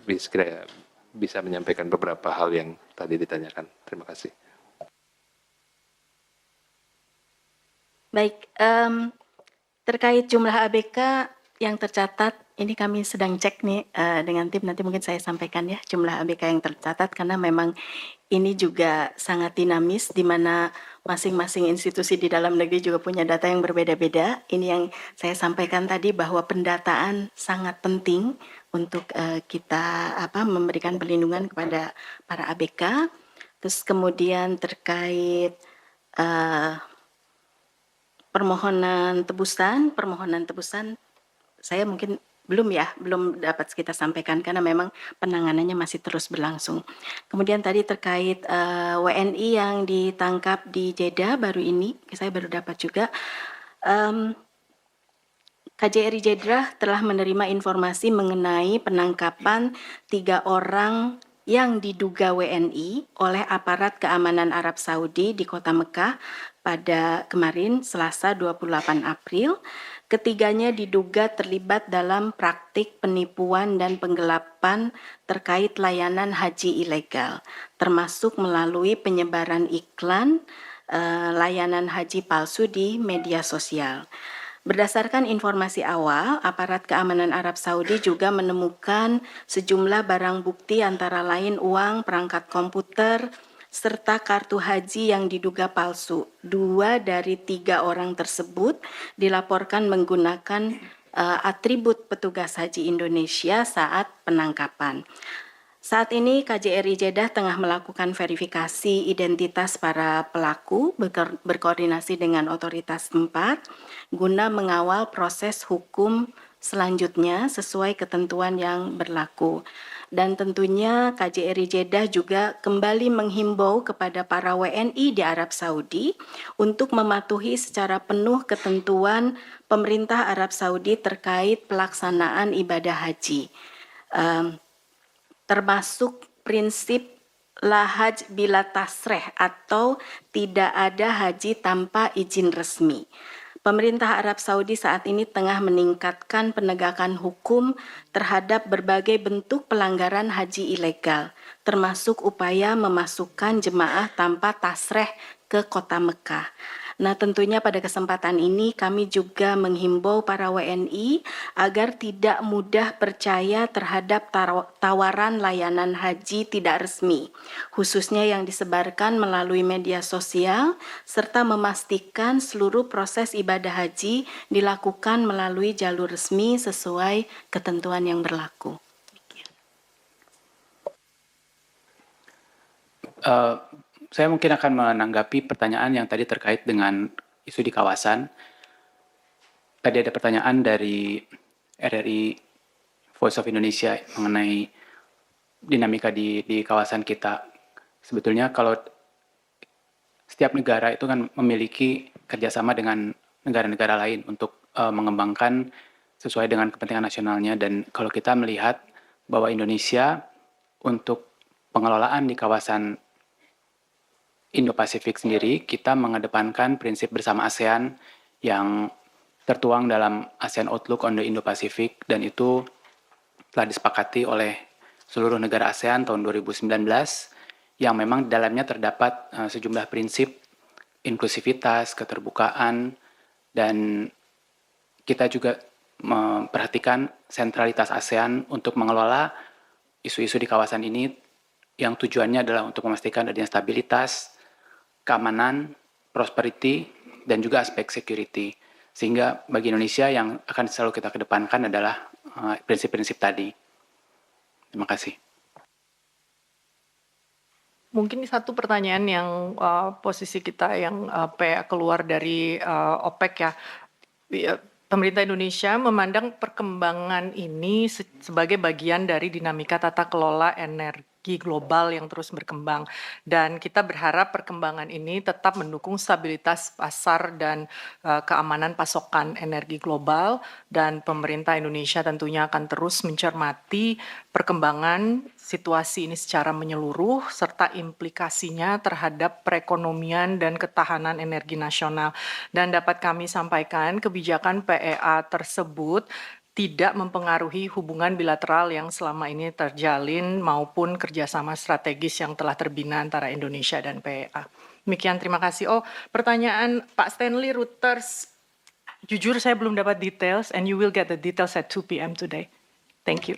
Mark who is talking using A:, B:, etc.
A: bisa menyampaikan beberapa hal yang tadi ditanyakan. Terima kasih.
B: Baik, terkait jumlah ABK yang tercatat, ini kami sedang cek nih dengan tim, nanti mungkin saya sampaikan ya jumlah ABK yang tercatat, karena memang ini juga sangat dinamis, di mana masing-masing institusi di dalam negeri juga punya data yang berbeda-beda. Ini yang saya sampaikan tadi, bahwa pendataan sangat penting untuk kita memberikan perlindungan kepada para ABK. Terus kemudian terkait permohonan tebusan, saya mungkin belum dapat kita sampaikan karena memang penanganannya masih terus berlangsung. Kemudian tadi terkait WNI yang ditangkap di Jeddah baru ini, saya baru dapat juga. KJRI Jeddah telah menerima informasi mengenai penangkapan 3 orang yang diduga WNI oleh aparat keamanan Arab Saudi di Kota Mekah pada kemarin Selasa 28 April. Ketiganya diduga terlibat dalam praktik penipuan dan penggelapan terkait layanan haji ilegal, termasuk melalui penyebaran iklan layanan haji palsu di media sosial. Berdasarkan informasi awal, aparat keamanan Arab Saudi juga menemukan sejumlah barang bukti antara lain uang, perangkat komputer, serta kartu haji yang diduga palsu. 2 dari 3 orang tersebut dilaporkan menggunakan atribut petugas haji Indonesia saat penangkapan. Saat ini KJRI Jeddah tengah melakukan verifikasi identitas para pelaku, berkoordinasi dengan otoritas tempat guna mengawal proses hukum selanjutnya sesuai ketentuan yang berlaku. Dan tentunya KJRI Jeddah juga kembali menghimbau kepada para WNI di Arab Saudi untuk mematuhi secara penuh ketentuan pemerintah Arab Saudi terkait pelaksanaan ibadah haji, termasuk prinsip la haj bila tasreh atau tidak ada haji tanpa izin resmi. Pemerintah Arab Saudi saat ini tengah meningkatkan penegakan hukum terhadap berbagai bentuk pelanggaran haji ilegal, termasuk upaya memasukkan jemaah tanpa tasreh ke Kota Mekah. Nah, tentunya pada kesempatan ini kami juga menghimbau para WNI agar tidak mudah percaya terhadap tawaran layanan haji tidak resmi, khususnya yang disebarkan melalui media sosial, serta memastikan seluruh proses ibadah haji dilakukan melalui jalur resmi sesuai ketentuan yang berlaku.
C: Saya mungkin akan menanggapi pertanyaan yang tadi terkait dengan isu di kawasan. Tadi ada pertanyaan dari RRI Voice of Indonesia mengenai dinamika di kawasan kita. Sebetulnya kalau setiap negara itu kan memiliki kerjasama dengan negara-negara lain untuk mengembangkan sesuai dengan kepentingan nasionalnya. Dan kalau kita melihat bahwa Indonesia untuk pengelolaan di kawasan Indo-Pasifik sendiri, kita mengedepankan prinsip bersama ASEAN yang tertuang dalam ASEAN Outlook on the Indo-Pacific, dan itu telah disepakati oleh seluruh negara ASEAN tahun 2019, yang memang di dalamnya terdapat sejumlah prinsip inklusivitas, keterbukaan, dan kita juga memperhatikan sentralitas ASEAN untuk mengelola isu-isu di kawasan ini, yang tujuannya adalah untuk memastikan adanya stabilitas, keamanan, prosperity, dan juga aspek security. Sehingga bagi Indonesia yang akan selalu kita kedepankan adalah prinsip-prinsip tadi. Terima kasih.
D: Mungkin satu pertanyaan yang posisi kita yang keluar dari OPEC ya. Pemerintah Indonesia memandang perkembangan ini sebagai bagian dari dinamika tata kelola energi global yang terus berkembang, dan kita berharap perkembangan ini tetap mendukung stabilitas pasar dan keamanan pasokan energi global, dan pemerintah Indonesia tentunya akan terus mencermati perkembangan situasi ini secara menyeluruh serta implikasinya terhadap perekonomian dan ketahanan energi nasional. Dan dapat kami sampaikan kebijakan PEA tersebut tidak mempengaruhi hubungan bilateral yang selama ini terjalin maupun kerjasama strategis yang telah terbina antara Indonesia dan PEA. Demikian, terima kasih. Oh, pertanyaan Pak Stanley Reuters, jujur saya belum dapat details, and you will get the details at 2 p.m. today. Thank you.